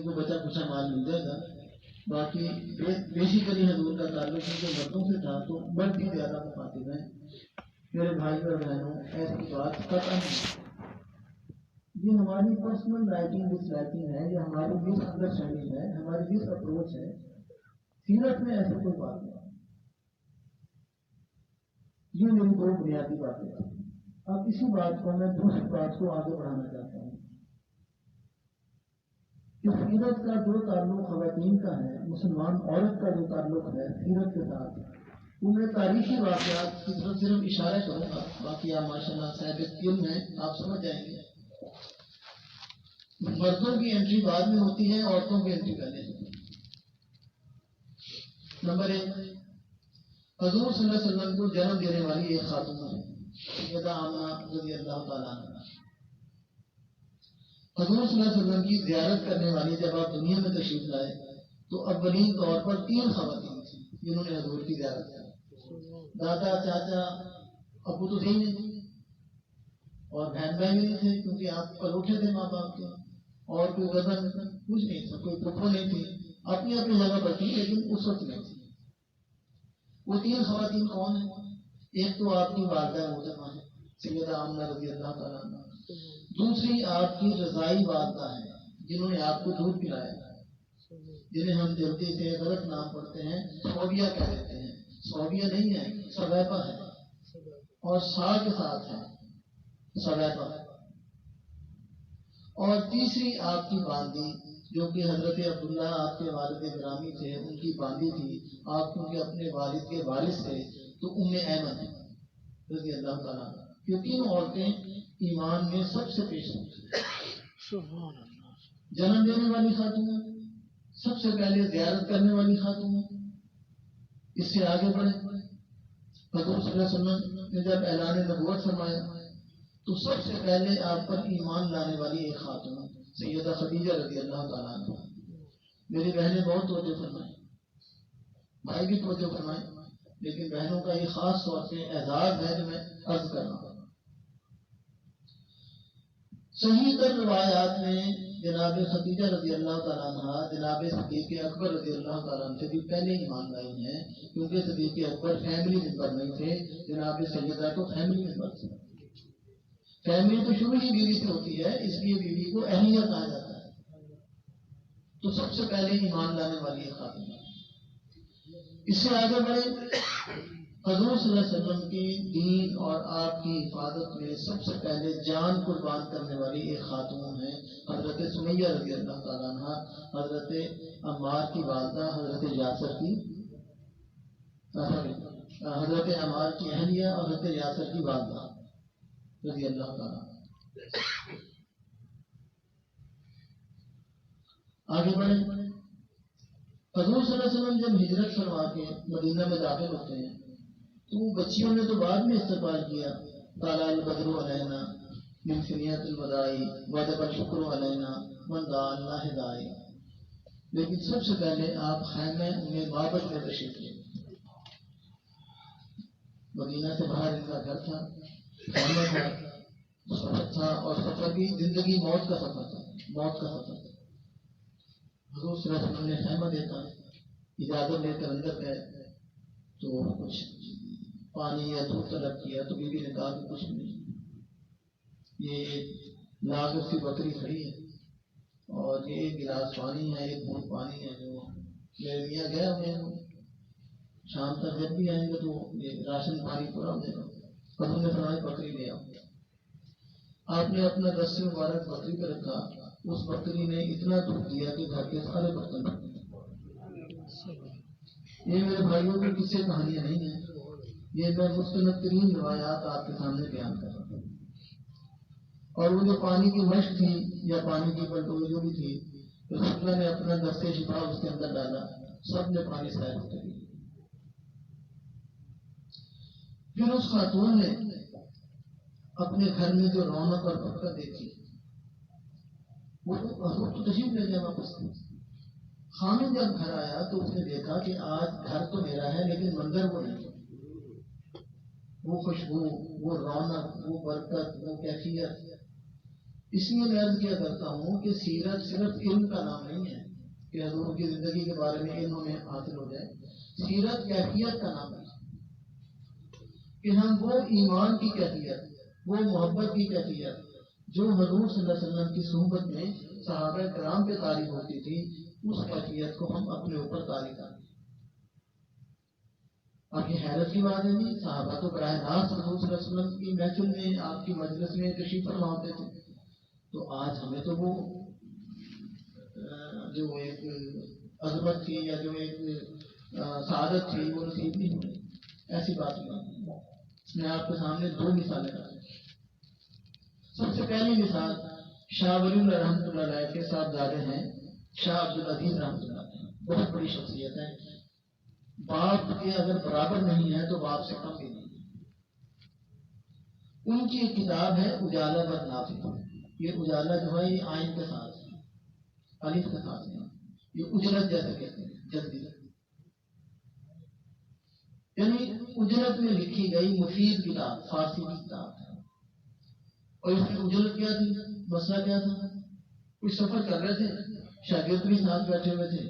کو بچا کچھ مال مل جائے گا. باقی بیسیکلی حضور کا تعلق ان کے مردوں سے تھا تو بڑھتی زیادہ مخاطب ہیں. میرے بھائی اور بہنوں ایسی بات قطعا نہیں. یہ ہماری پرسنل لائکنگ ڈس لائکنگ ہے، یہ ہماری ڈس انڈرسٹینڈنگ ہے، ہماری ڈس اپروچ ہے. سیرت میں ایسی کوئی بات نہیں. یہ میری دو بنیادی باتیں ہیں. اب اسی بات کو میں دوسری بات کو آگے بڑھانا چاہتا ہوں کہ سیرت کا جو تعلق خواتین کا ہے، مسلمان عورت کا جو تعلق ہے سیرت کے ساتھ، وہ میں تاریخی واقعات کی طرف صرف اشارہ کروں گا. باقی آپ ماشاء اللہ صاحب علم ہیں، آپ سمجھ جائیں گے. مردوں کی انٹری بعد میں ہوتی ہے، عورتوں کی انٹری پہلے ہوتی ہے. نمبر 1، حضور صلی اللہ علیہ وسلم کو جنم دینے والی ایک خاتون ہے سیدہ آمنہ رضی اللہ تعالیٰ عنہ. حضور صلی اللہ علیہ وسلم کی زیارت کرنے والی جب آپ دنیا میں تشریف لائے تو اولین طور پر 3 خواتین تھیں جنہوں نے حضور کی زیارت کی. دادا چاچا ابو تو تھے نہیں، اور بہن بھائی بھی نہیں تھے کیونکہ آپ کلوٹے تھے ماں باپ کے، اور کوئی وزن کچھ نہیں تھا، کوئی پھپھو نہیں تھی. اپنی اپنی جگہ پر تھی لیکن اس وقت نہیں تھی. وہ 3 خواتین کون ہیں؟ ایک تو آپ کی والدہ محترمہ ہے سیدہ آمنہ رضی اللہ تعالیٰ عنہ. دوسری آپ کی رضائی والدہ ہے جنہوں نے آپ کو دودھ پلایا، جنہیں ہم جلدی سے غلط نام پڑھتے ہیں، صوبیہ کہہ دیتے ہیں. صوبیہ نہیں ہے، صویبہ ہے، اور سا کے ساتھ ہے صویبہ. اور تیسری آپ کی باندی جو کہ حضرت عبداللہ آپ کے والد گرامی تھے، ان کی باندی تھی. آپ کیونکہ اپنے والد کے وارث تھے تو ایمن رضی اللہ تعالیٰ. یہ 3 عورتیں ایمان میں سب سے پیش ہوتی. جنم دینے والی خاتون، سب سے پہلے زیارت کرنے والی خاتون. اس سے آگے بڑھے، حضور صلی اللہ علیہ وسلم نے جب اعلان نبوت فرمایا تو سب سے پہلے آپ پر ایمان لانے والی ایک خاتون سیدہ خدیجہ رضی اللہ تعالیٰ عنہ. میری بہنیں بہت توجہ فرمائیں، بھائی بھی توجہ فرمائیں، لیکن بہنوں کا یہ خاص طور سے اعزاز ہے جو میں عرض کر رہا ہوں. صحیح تر روایات میں جناب خدیجہ رضی اللہ تعالیٰ عنہ جناب صدیق اکبر رضی اللہ تعالیٰ عنہ سے بھی پہلے ایمان لائی ہیں، کیونکہ صدیق اکبر فیملی ممبر نہیں تھے، جناب سیدہ تو فیملی ممبر تھے. فیملی تو شروع ہی بیوی سے ہوتی ہے، اس لیے بیوی کو اہلیہ کہا جاتا ہے. تو سب سے پہلے ایمان لانے والی ایک خاتون. اس سے آگے بڑھے، حضور صلی اللہ علیہ وسلم کی دین اور آپ کی حفاظت میں سب سے پہلے جان قربان کرنے والی ایک خاتون ہیں حضرت سمیہ رضی اللہ تعالیٰ عنہ، حضرت عمار کی والدہ، حضرت یاسر کی حضرت عمار کی اہلیہ اور حضرت یاسر کی والدہ رضی اللہ تعالیٰ. آگے بڑھے، حضور صلی اللہ علیہ وسلم جب ہجرت فرما کے مدینہ میں داخل ہوتے ہیں تو بچیوں نے تو بعد میں استقبال کیا. طلع البدر علینا من ثنیۃ الوداع وجب الشکر علینا من دعا اللہ داعی. لیکن سب سے پہلے آپ خیمہ معبد میں تشریف لے. مدینہ سے باہر ان کا گھر تھا، خیمہ تھا، سفر تھا، اور سفر بھی زندگی موت کا سفر تھا، موت کا سفر تھا. حضور صلی اللہ علیہ وسلم نے خیمہ دیکھا، اجازت لے کر اندر گئے تو کچھ پانی یا دودھ طلب کیا تو بیوی نے کہا کہ کچھ نہیں، یہ لاکھ اس کی بکری کھڑی ہے اور یہ ایک گلاس پانی ہے، ایک بوند پانی ہے جو میرے میاں گئے ہوئے ہیں، شام تک جب بھی آئیں گے تو یہ راشن پانی پورا ہو جائے گا. حضور نے فرمایا بکری لے آؤ. آپ نے اپنا دستی مبارک بکری پہ رکھا، اس بکری نے اتنا دودھ دیا کہ گھر کے سارے برتن. یہ میرے بھائیوں کی کس سے کہانیاں نہیں ہیں، یہ میں مستند ترین روایات آپ کے سامنے بیان کر رہا ہوں. اور وہ جو پانی کی مشق تھی یا پانی کی پلٹوئی جو بھی تھی، رسول اللہ نے اپنا دستے شفا اس کے اندر ڈالا، سب نے پانی سائر کر دیا. پھر اس خاتون نے اپنے گھر میں جو رونق اور برکت دیکھی، وہ حضور تو تشریف لے گیا واپس. خامن جب گھر آیا تو اس نے دیکھا کہ آج گھر تو میرا ہے لیکن منظر وہ نہیں. وہ خوشبو، وہ رونق، وہ برکت، وہ کیفیت. اس لیے میں عرض کیا کرتا ہوں کہ سیرت صرف علم کا نام نہیں ہے، کہ حضور کی زندگی کے بارے میں علم ہمیں حاصل ہو جائے. سیرت کیفیت کا نام ہے کہ ہم وہ ایمان کی کیفیت، وہ محبت کی کیفیت جو حضور صلی اللہ علیہ وسلم کی صحبت میں صحابہ کرام پہ طاری ہوتی تھی، اس کیفیت کو ہم اپنے اوپر طاری کریں. اب یہ حیرت کی بات ہے نہیں، صحابہ تو براہ راست حضور صلی اللہ علیہ وسلم کی محفل میں، آپ کی مجلس میں تشریف فرما ہوتے تھے. تو آج ہمیں تو وہ جو ایک عظمت تھی یا جو ایک سعادت تھی وہ نصیب نہیں ہوئی. ایسی بات نہیں. میں آپ کے سامنے دو مثالیں رکھوں. سب سے پہلی مثال شاہ ولی اللہ رحمۃ اللہ علیہ کے صاحبزادے ہیں شاہ عبد العزیز رحمۃ اللہ علیہ. بہت بڑی شخصیت ہے. باپ کے اگر برابر نہیں ہے تو باپ سے کم بھی نہیں. ان کی ایک کتاب ہے اجالا بر نافع. یہ اجالا جو ہے یہ آئین کے ساتھ ہے، الف کے ساتھ ہے. یہ اجرت جیسے کہتے ہیں، جلدی، یعنی اجرت میں لکھی گئی مفید کتاب، فارسی کی کتاب ہے. اور اس کی اجرت کیا تھی؟ مسئلہ کیا تھا؟ کچھ سفر کر رہے تھے، شاگرد بھی ساتھ بیٹھے ہوئے تھے.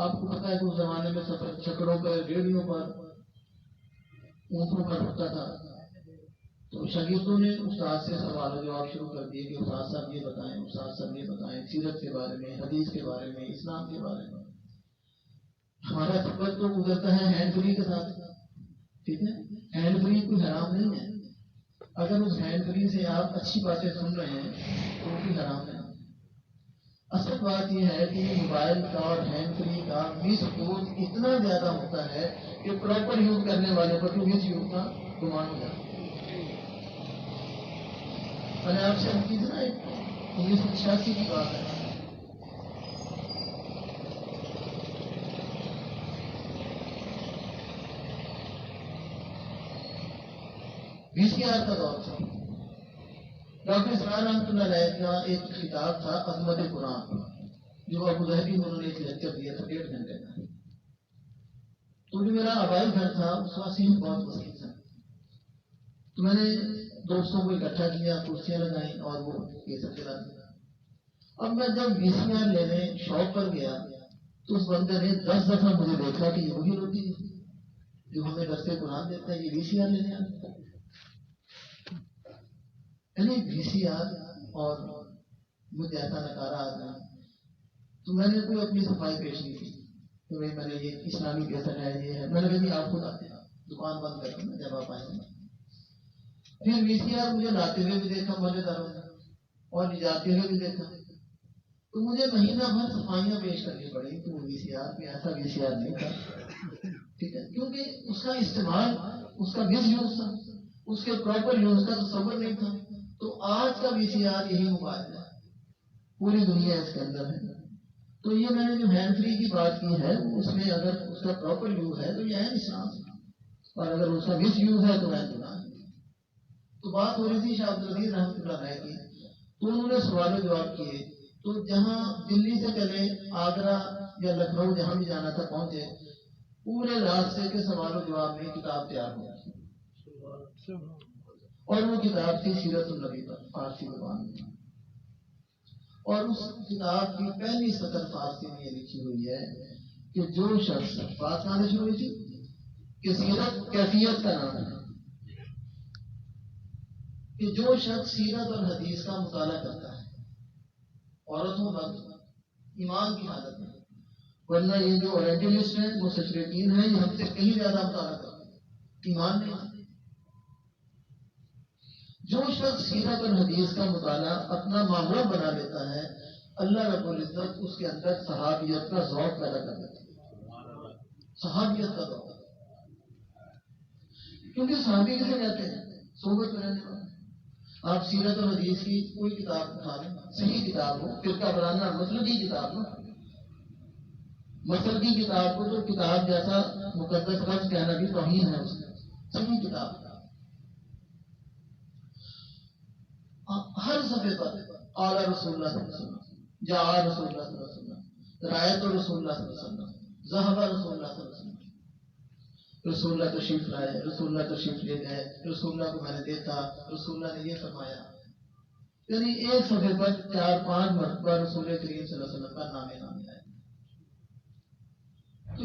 آپ کو پتا ہے کہ اس زمانے میں سفر چکروں پر، ریڑھیوں پر، اونٹوں پر ہوتا تھا. تو شاگردوں نے استاد سے سوال و جواب شروع کر دیے کہ استاد صاحب یہ بتائیں، استاد صاحب یہ بتائیں، سیرت کے بارے میں، حدیث کے بارے میں، اسلام کے بارے میں. ہمارا سفر تو گزرتا ہے ہینڈ فری کے ساتھ. ٹھیک ہے، ہینڈ فری کوئی حرام نہیں ہے. اگر اس ہینڈ فری سے آپ اچھی باتیں سن رہے ہیں تو وہ بھی حرام ہے. اصل بات یہ ہے کہ موبائل کا اور ہینڈ فری کا مس یوز اتنا زیادہ ہوتا ہے کہ پراپر یوز کرنے والے پر تو مس یوز کا گمان ہو جاتا ہے. میں نے آپ سے کی تھی نا، 1986 کی بات ہے. وی سی آر کا دور تھا. ڈاکٹر اسرار رحمۃ اللہ علیہ کا ایک خطاب تھا عظمت قرآن، جو ابو ظہبی میں انہوں نے ایک لیکچر دیا تھا 1.5 گھنٹے کا. تو جو میرا آبائی گھر تھا اس کا سین بہت وسیع تھا. تو میں نے دوستوں کو اکٹھا کیا، کرسیاں لگائیں اور وہ یہ سب چلا دیا. اب میں جب وی سی آر لینے شاپ پر گیا تو اس بندے نے 10 دفعہ مجھے دیکھا کہ یہ وہی ہوتی ہے جو ہمیں رستے قرآن دیتا ہے، یہ وی سی آر لینے آتا ہے. یعنی وی سی آر اور مجھے ایسا نکارا آ گیا. تو میں نے کوئی اپنی صفائی پیش نہیں کی کہ بھائی میں نے یہ اسلامی کیسٹ ہے، یہ ہے. میں نے کہا آپ خود آتے ہیں، دکان بند کر کے جب آپ آئیں گے. پھر وی سی آر مجھے لاتے ہوئے بھی دیکھا مزے داروں نے، اور لے جاتے ہوئے بھی دیکھا. تو مجھے مہینہ بھر صفائیاں پیش کرنی پڑی کہ وہ وی سی آر میں ایسا وی سی آر نہیں تھا. ٹھیک ہے، کیونکہ اس کا استعمال، اس کا مس یوز تھا، اس کے پراپر یوز کا تصور نہیں تھا. تو آج کا وی سی آر یہی موبائل ہے، پوری دنیا اس کے اندر ہے. تو یہ میں نے جو ہینڈ فری کی بات کی ہے، اس میں اگر اس کا پراپر یوز ہے تو یہ ہے اسلام، اور اگر اس کا مس یوز ہے تو ہے گناہ. تو بات ہو رہی تھی شاہ عبد العزیز رحمۃ اللہ علیہ کی. تو انہوں نے سوال و جواب کیے. تو جہاں دلی سے چلے، آگرہ یا لکھنؤ جہاں بھی جانا تھا پہنچے، پورے راستے کے سوال و جواب میں کتاب تیار ہو گئی. اور وہ کتاب تھی سیرت النبی پر، فارسی زبان میں. اور اس کتاب کی پہلی سطر فارسی میں یہ لکھی ہوئی ہے کہ جو شخص، بات کہاں شروع ہوئی تھی کہ سیرت کیفیت کا نام ہے، کہ جو شخص سیرت اور حدیث کا مطالعہ کرتا ہے، عورتوں مرد، ایمان کی حالت میں. ورنہ یہ جو اورینٹلسٹ ہیں، وہ سچریٹین ہیں، یہ ہم سے کہیں زیادہ مطالعہ کرتے ہیں، ایمان نہیں. جو شخص سیرت اور حدیث کا مطالعہ اپنا معمول بنا لیتا ہے، اللہ رب العزت اس کے اندر صحابیت کا ذوق پیدا کر دیتا ہے. صحابیت کا ذوق، کیونکہ صحابی کسے کہتے ہیں؟ صحبت میں رہنے والے. آپ سیرت اور حدیث کی کوئی کتاب اٹھا لیں، صحیح کتاب ہو، فرقہ وارانہ مسلکی کتاب ہو. مسلکی کتاب کو تو کتاب جیسا مقدس لفظ کہنا بھی توہین ہے. اس میں صحیح کتاب ہر صفحے پر اعلیٰ رسول اللہ صلی اللہ علیہ وسلم، جا رسول اللہ صلی اللہ علیہ وسلم، رایت رسول اللہ صلی اللہ علیہ وسلم، ذهب رسول اللہ صلی اللہ علیہ وسلم. رسول اللہ تشریف لائے، رسول اللہ تشریف لے گئے، رسول اللہ کو میں نے دیکھا، رسول اللہ نے یہ فرمایا. یعنی ایک صفحے پر 4-5 مرتبہ رسول کریم صلی اللہ علیہ وسلم کا نام آیا.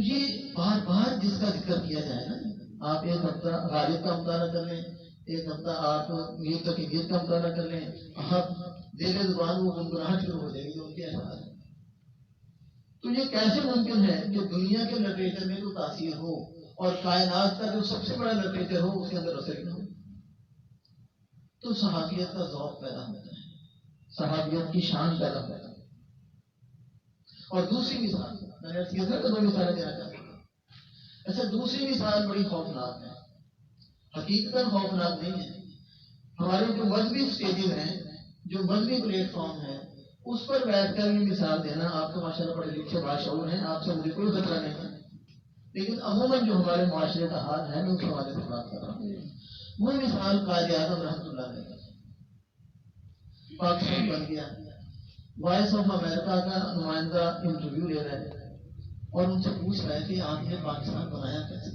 تو یہ بار بار جس کا ذکر کیا جائے نا، آپ ایک ہفتہ غالب کا مطالعہ کر لیں، ایک ہفتہ آپ میر تقیت کا مطالعہ کر لیں، آپ زیر زبان وہ گنگناہٹ شروع ہو جائے گی ان کے احساس میں۔ تو یہ کیسے ممکن ہے کہ دنیا کے لٹریچر میں جو تاثیر ہو اور کائنات کا جو سب سے بڑا لٹریچر ہو اس کے اندر اثر نہ ہو؟ تو صحافیت کا ذوق پیدا ہوتا ہے، صحافیت کی شان پیدا ہوتا ہے۔ اور دوسری مثال میں نے کیا تھا کہ 2 مثالیں دینا چاہتا ہوں۔ اچھا، دوسری مثال بڑی خوفناک ہے، حقیقتاً خوفناک نہیں ہے۔ ہمارے جو مذہبی اسٹیجز ہیں، جو مذہبی پلیٹ فارم ہے، اس پر بیٹھ کر یہ مثال دینا، آپ تو ماشاء اللہ پڑھے لکھے باشعور ہیں، آپ سے مجھے کوئی خطرہ نہیں ہے، لیکن عموماً جو ہمارے معاشرے کا حال ہے میں اس حوالے سے بات کر رہا ہوں۔ وہ مثال قائد اعظم رحمۃ اللہ علیہ پاکستان بن گیا، وائس آف امریکہ کا نمائندہ انٹرویو لے رہے ہیں اور ان سے پوچھ رہے کہ آپ نے پاکستان بنایا کیسے؟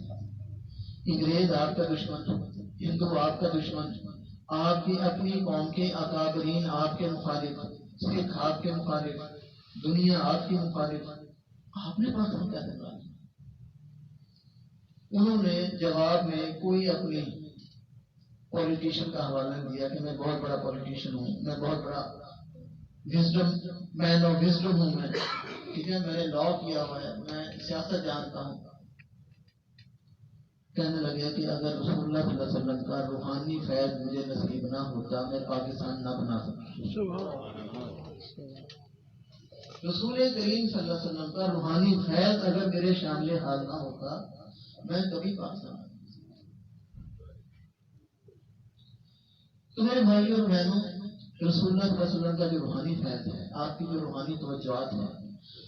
انگریز آپ کا دشمن، ہندو آپ کا دشمن، آپ کی اپنی قوم کے اکابرین آپ کے مخالف، سکھ آپ کے مخالف، دنیا آپ کی مخالف، آپ نے پاکستان کیسے بنایا؟ انہوں نے جواب میں کوئی اپنی پولیٹیشین کا حوالہ نہیں دیا کہ میں بہت بڑا پولیٹیشین ہوں، میں بہت بڑا وزڈم مین آف وزڈم ہوں، میں ٹھیک ہے، میں نے لا کیا ہوا ہے، میں سیاست جانتا ہوں۔ کہنے لگے کہ اگر رسول اللہ صلی اللہ علیہ وسلم کا روحانی فیض مجھے نصیب نہ ہوتا میں پاکستان نہ بنا سکتا۔ رسول کریم صلی اللہ علیہ وسلم کا روحانی فیض اگر میرے شامل حال نہ ہوتا میں کبھی پاکستان۔ تو میرے بھائیوں اور بہنوں، رسول اللہ صلی اللہ علیہ وسلم کا جو روحانی فیض ہے، آپ کی جو روحانی توجہات ہیں،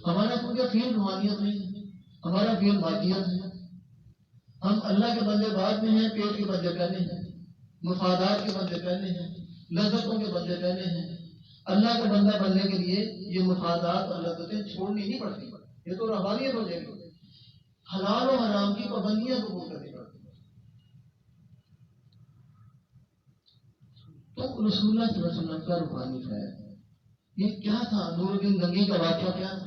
ہمارا کیونکہ فیل روحانیت نہیں ہے، ہمارا فیل مادیت ہے۔ ہم اللہ کے بندے بعد میں ہیں، پیٹ کے بندے پہلے ہیں، مفادات کے بندے پہلے ہیں، لذتوں کے بندے پہلے ہیں۔ اللہ کا بندہ بننے کے لیے یہ مفادات اور لذتیں چھوڑنی نہیں پڑتی، یہ تو روحانیت ہو جائے گی۔ حلال و حرام کی پابندیاں قبول کرنی پڑتی۔ تو رسول اللہ صلی اللہ علیہ وسلم کا روحانی فیض یہ کیا تھا؟ نور الدین گنگی کا واقعہ کیا تھا؟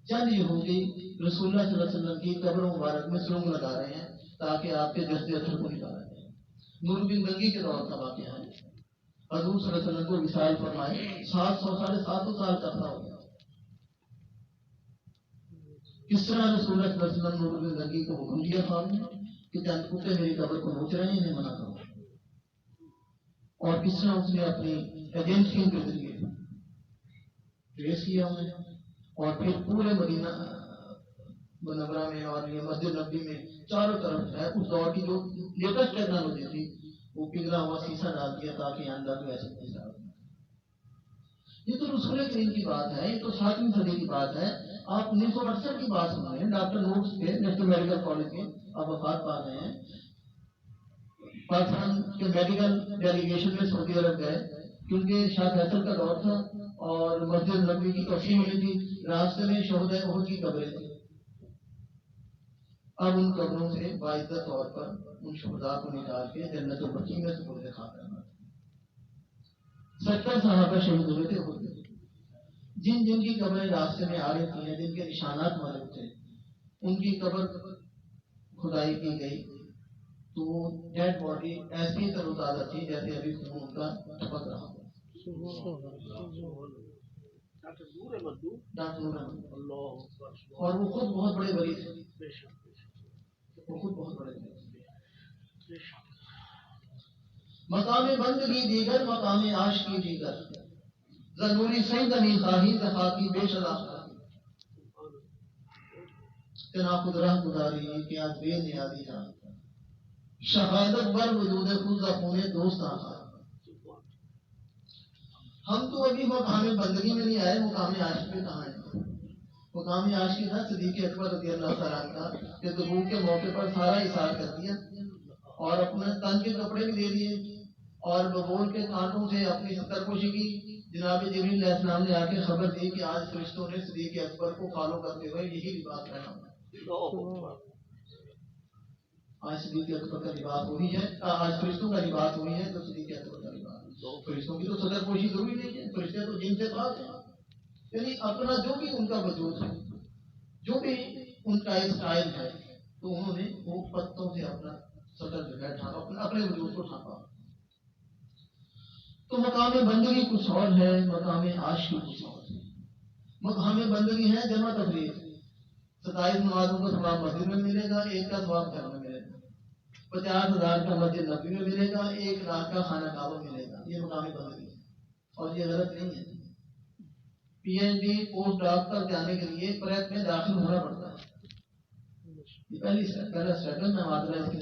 چند یہودی رسول اللہ صلی اللہ علیہ وسلم کی قبر مبارک میں سرنگ لگا رہے ہیں تاکہ آپ کے جذبے اثر کو نکالا جائے۔ نور الدین گنگی کے دور کا واقعہ ہے۔ حضور صلی اللہ علیہ وسلم کو وصال فرمائے، 700 سال کا عرصہ ہو گیا۔ کس طرح رسول اللہ صلی اللہ علیہ وسلم نور الدین گنگی کو حکم دیا خواب میں کہ چند کتے میری قبر کو نوچ رہے ہیں، انہیں منع کرو، اور کس طرح اس نے اپنی ایجنسیوں کے ذریعے ٹریس کیا انہیں، اور پھر پورے مدینہ منورہ میں اور یہ مسجد نبوی میں چاروں طرف ہے اس دور کی جو لیٹسٹ ٹیکنالوجی تھی وہ پگھلا ہوا شیشہ ڈال دیا تاکہ اندر کو ایسے پیسہ۔ یہ تو رسول کریم کی بات ہے، یہ تو 7ویں صدی کی بات ہے۔ آپ 1968 کی بات سن رہے ہیں، ڈاکٹر نوٹس کے نیشنل میڈیکل کالج کے آپ وفات پا رہے ہیں۔ پاکستان کے میڈیکل ڈیلیگیشن میں سعودی عرب گئے کیونکہ شاہ فیصل کا دور تھا اور مسجد نبوی کی توسیع ہونی تھی، راستے میں شہدائے احد کی قبریں تھیں۔ اب ان قبروں سے باعزت طور پر ان شہداء کو نکال کے جنت البقیع میں سپرد خاک کرنا تھا۔ 70 صحابہ شہید ہوئے تھے خود میں، جن جن کی قبریں راستے میں آ رہی تھیں، جن کے نشانات معلوم تھے، ان کی قبر کھدائی کی گئی تو ڈیڈ باڈی ایسی تر و تازہ تھی جیسے ابھی خون ان کا ٹپک رہا ہو۔ اور وہ خود بہت بڑے ولی تھے، وہ خود بہت بڑے ولی تھے۔ مقام بندگی دیگر مقام عاشقی دیگر، ضروری سیدنی خواہی دخاکی بے شلا تنا خود رہ گزاری کہ آج بے نیازی جان شہادت بر وجود خود خون دوست آخا۔ ہم تو ابھی مقام بندگی میں نہیں آئے، مقام عاشق میں کہاں ہے؟ مقام عاشقی تھا صدیق اکبر رضی اللہ تعالیٰ کا کہ تبوک کے موقع پر سارا اثار کر دیا اور اپنے تن کے کپڑے بھی دے دیے اور ببول کے کانٹوں سے اپنی سرپوشی کی۔ جناب جبریل علیہ السلام نے آ کے خبر دی کہ آج فرشتوں نے صدیق اکبر کو فالو کرتے ہوئے یہی لباس پہنا ہوا۔ آج صدیق اکبر کا لباس وہی ہے، آج فرشتوں کا لباس وہی ہے جو صدیق اکبر کا لباس۔ فرشتوں کی تو صدر پوشی ضروری نہیں ہے، فرشتے تو جن سے پاک ہیں، یعنی اپنا جو بھی ان کا وجود ہے، جو بھی ان کا ایک اسٹائل ہے، تو انہوں نے وہ پتوں سے اپنا سطر جو ہے ڈھانپا، اپنے وجود کو ڈھانپا۔ تو مقام بندگی کچھ اور ہے، مقام عاشقی کچھ اور ہے۔ مقام بندگی ہے جمع تفریح، 27 نمازوں کا ثواب مسجد میں ملے گا، ایک کا ثواب گھر میں ملے گا، 50,000 کا مسجد نبوی میں ملے گا، 1,00,000 کا خانہ کعبہ ملے گا۔ یہ مقام بندگی ہے اور یہ غلط نہیں ہے۔ P H D post doctor جانے کے لیے پریپ میں داخل ہونا پڑتا ہے، یہ پہلا اسٹیپ ہے، میں معذرت اس کی